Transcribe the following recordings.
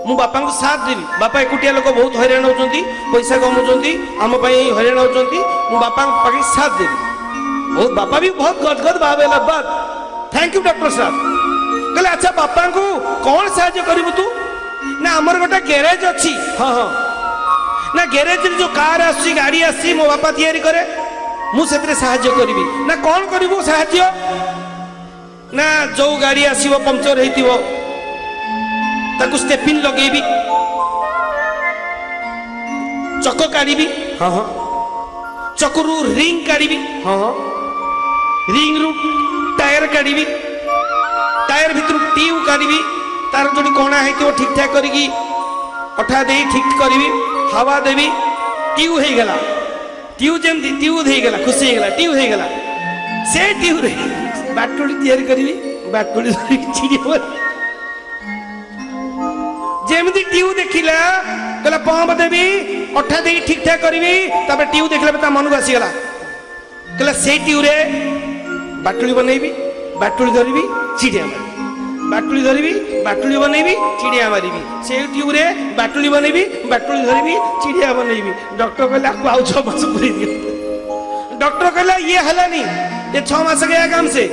मु बापा को साथ देवी बापा एकुटिया लोक बहुत हैरान होती पैसा कमाउं आम हैरान होती मु बापा पाखे साथ देवी बहुत बापा भी बहुत गदगद भाव बात थैंक यू डॉक्टर साहब कहले अच्छा बापा को कौन साहाय्य करू तू ना आमर गोटे गैरेज अच्छी हाँ हाँ ना गैरेज जो कार आसी गाड़ी आसी मो बापा तैयारी करे मुझे साहाय्य करी ना कौन करू साहाय्य ना जो गाड़ी आसो पंक्चर हो स्टेपिन लगेबी चक काढ़ी हाँ हाँ चकरू रिंग काढ़ी हाँ हाँ रिंग रु टायर काढ़ी टायर भितर ट्यूब काढ़ी तार जो कणा हो ठीक ठाक करी अठा दे ठीक करी हवा देवी ट्यूब हो गला ट्यूब जमी ट्यूब होगला खुशी होगला ट्यूब होगला से ट्यूब बाटुड़ी तैयारी करी बाटुड़ी जेमती ट्यूब देखला कहला पंप देवी अठा दे ठीक ठाक करी ट्यूब देखला मन को आसीगला कहला से ट्यूब रे बाटुड़ी बनैबी बाटुड़ी धरबी चिड़िया मारी बाटुड़ी धरबी बाटुड़ी बनैबी चिड़िया मारी से ट्यूब रे बाटुड़ी बनैबी बाटुड़ी धरबी चिड़िया बनैबी डॉक्टर कहला आपको आउ 6 मास पूरी दियो डॉक्टर कहला ये हलानी ये 6 मास गया काम से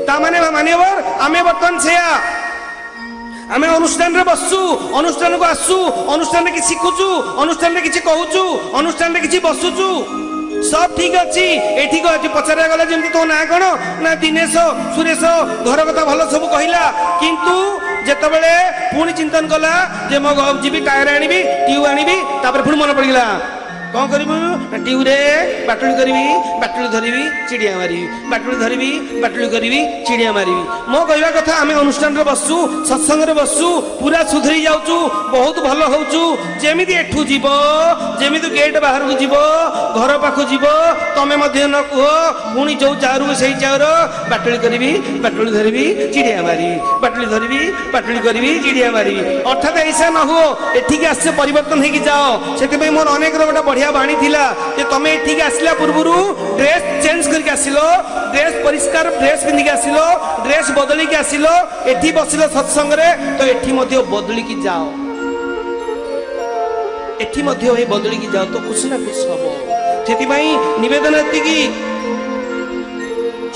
तामाने मान्यवर आमे बर्तन से आमे अनुष्ठान रे बसु अनुष्ठान को आसु अनुष्ठान रे किछि शिखुचु अनुष्ठान रे किछि कहूचु अनुष्ठान रे किछि बसुचु सब ठीक अच्छी एठी को अच्छी पचारा गला जेमती तो ना कौन ना दिनेश सुरेश घर कथा भल सब कहला किंतु जेतबेले पुणी चिंतन कला जे मो जीवी टायर आनिबी ट्यूब आनिबी तापर पुणी मन पड़गला कौन करू ट्यूब रे बाटुड़ी करी बाटुड़ी धरबी चिड़िया मारी बाटुड़ी धरबी बाटुड़ी करी चिड़िया मारी मो कहवा कथा आम अनुष्ठान रे बसु सत्संग रे बसु पूरा सुधरी जाऊँ बहुत भल होचु जेमिति एठू जीव जेमिति गेट बाहर को जीव घर पाख जीव तमें न कह पुणी जो चाउर से चाउर बाटुड़ी करी बाटुड़ी धरबी चिड़िया मारी बाटुड़ी धरबी बाटुड़ी करी चिड़िया मारी अर्थात ऐसा न हो एठिक आस परिवर्तन हो जाओ से मोर अनेक गोटे बढ़िया बाणी थिला जे तमे ठीक आसला पूर्वरु ड्रेस चेंज करके आसिलो ड्रेस परिष्कार ड्रेस पिंधि के आसिलो ड्रेस बदली के आसिलो एठी बसिलो सत्संग रे तो एठी मध्ये बदली की जाओ एठी मध्ये हे बदली की जाओ तो कुछ ना कुछ हबो सेति भाई निवेदन एति की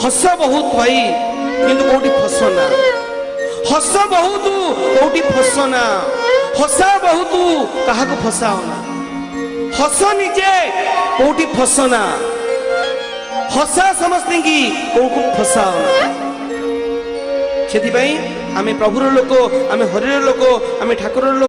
हस बहुत भाई किंतु कोठी फसना हस बहुत कोठी फसना हसा बहुत कहा को फसाओ ना हस निजे कोटी फसना हसा समझते कि को फसाओ से आमे प्रभुर लोक आमे हरिर लोक आमे ठाकुर लोक।